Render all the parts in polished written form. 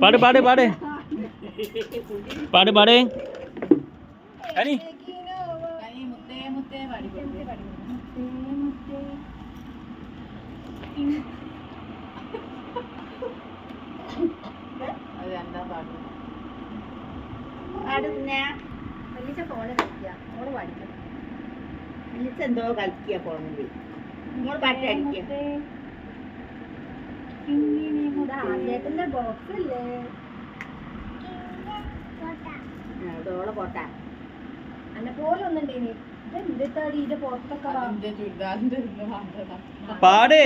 പാട് പാട് പാട് പാട് പാട് കനി എന്തോ കളിക്കുക പോണത് ഇങ്ങോട്ട് പാട്ടടിക്കുക ബോക്സ് അല്ലേ അതോളെ പോട്ടാ അന്നെ പോലെ ഒന്നുണ്ടേനി പാട്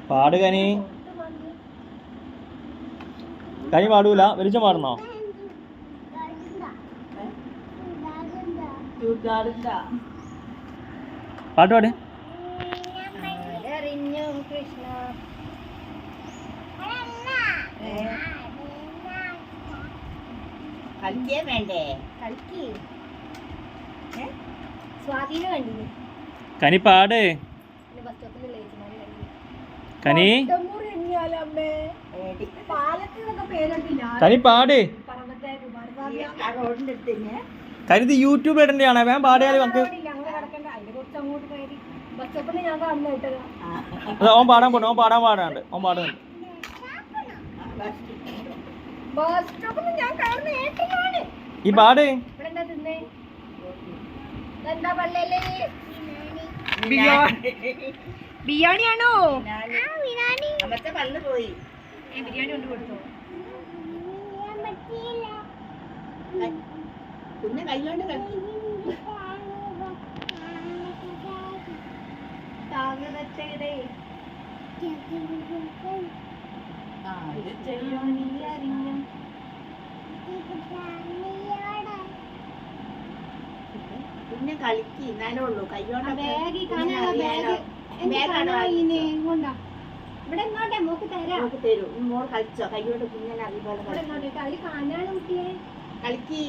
പാട് കനി കനി പാടൂല വെളിച്ചം പാടുന്നോ പാട്ട് പാട് കൃഷ്ണ കളിക്കേ വേണ്ടേ കളിക്ക് സ്വാധീനം കണ്ടില്ലേ കനി പാട് കനി കനി പാട് കരുത് യൂട്യൂബ് ഇടണ്ടാണ് വേഗം പാടിയാൽ നമുക്ക് ഓൻ പാടാൻ പോണു ഓൻ പാടാൻ പാടാണ്ട് ഓൻ പാടുന്നുണ്ട് ഈ പാട് ബിരിയാണിയാണോ പല്ല് പോയി ബിരിയാണി കൊണ്ട് കൊടുത്തോ കുഞ്ഞ് കൈകൊണ്ട് കളി പിന്നെ കളിക്ക് എന്നാലേ ഉള്ളൂ കൈകൊണ്ട് തരും മോൾ കളിച്ചോ കൈകൊണ്ട് കുഞ്ഞനെ അറിയുമ്പോൾ കളിക്ക്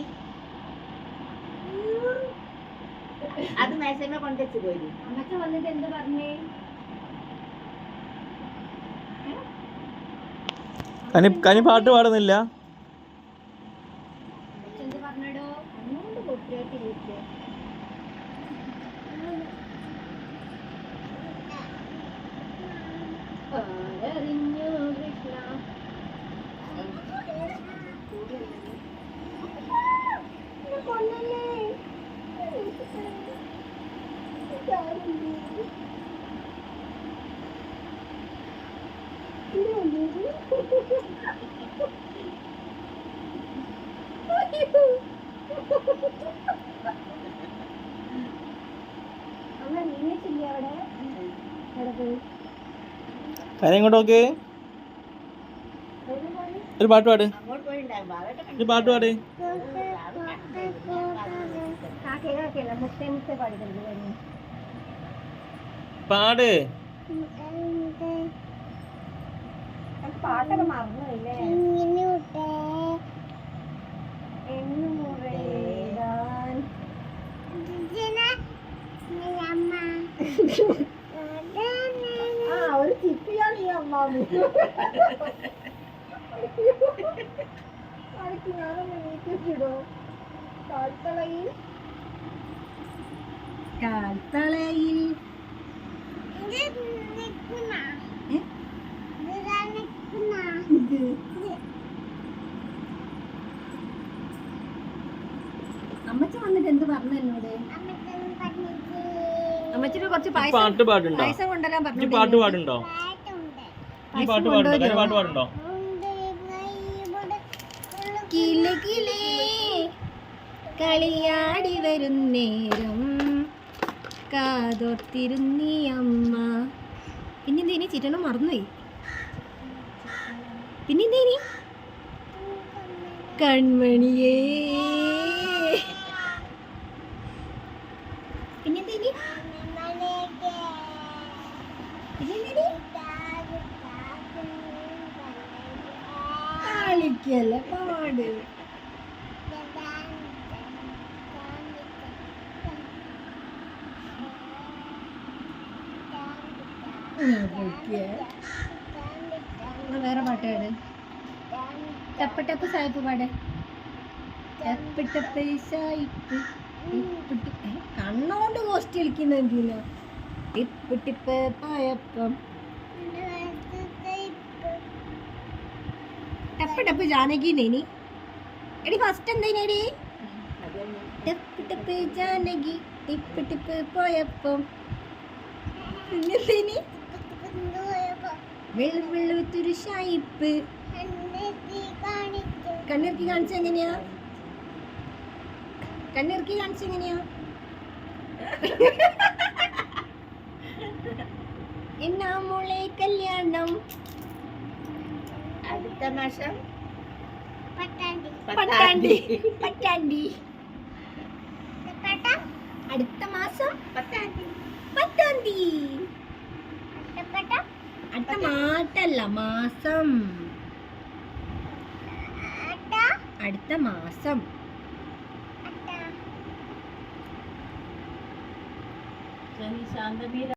അത് മേശമേ കൊണ്ടുവച്ച് പോയി അമ്മക്ക് വന്നിട്ട് എന്താ പറഞ്ഞേ കനി പാട്ട് പാടുന്നില്ല പറഞ്ഞോ അങ്ങോട്ട് കൊട്ടിയാട്ടിരിക്കുക അറിഞ്ഞു കൃഷ്ണ കൊല്ലല്ലേ കനി ഇങ്ങോട്ട് നോക്ക് ഒരു പാട്ട് പാട് ഒരു പാട്ട് പാട് പാട് പാട്ടൊക്കെ മറന്നില്ലേ ഒരു ചിപ്പിയാണ് ഈ അമ്മാവ് ഞാനൊന്ന് നീക്കിച്ചിടോ കാൽത്തളയിൽ കാൽത്തളയിൽ അമ്മച്ചി വന്നിട്ട് എന്ത് പറഞ്ഞു എന്നോട് അമ്മച്ചിട്ട് കുറച്ച് പാട്ട് പാടുണ്ടോ പായസം കൊണ്ടുവരാൻ പറഞ്ഞു പാട്ട് പാടുണ്ടോ ഈ പാട്ട് പാടുണ്ടോ പാട്ട് പാടുണ്ടോ കിളി കിളി കളിയാടി വരും നേരം കാതോർത്തിരുന്നി അമ്മ പിന്നെന്തേനി ചിറ്റണം മറന്നുപോയി പിന്നെന്തേനി കൺമണിയേ പിന്നെന്തേനി കളിക്കല്ലേ പാട് വേറെ പാട്ട് പാട്. ടപ്പ് ടപ്പ് സായിപ്പ് പാട്. ടപ്പ് ടപ്പ് സായിപ്പ് കണ്ണോണ്ട് പോസ്റ്റ് കളിക്കുന്ന എന്തിനാ? ടിപ്പ് ടിപ്പ് പായപ്പം ടപ്പ് ടപ്പ് ജാനകി നേനി എടി ഫസ്റ്റ് എന്തേനടി? ടപ്പ് ടപ്പ് ജാനകി ടിപ്പ് ടിപ്പ് പോയപ്പം പിന്നെന്തേനി? വെള്ളം വെള്ളത്തൊരു ഷായിപ്പ്. കണ്ണിറുക്കി കാണിച്ച എങ്ങനെയാ? കണ്ണിറുക്കി കാണിച്ച എങ്ങനെയാ? എന്നാ മോളെ കല്യാണം അടുത്ത മാസം പട്ടാണ്ടി പട്ടാണ്ടി അടുത്ത മാസം പത്താന്തി. അടുത്ത മാസല്ല മാസം. അടുത്ത മാസം. ശാന്തമീര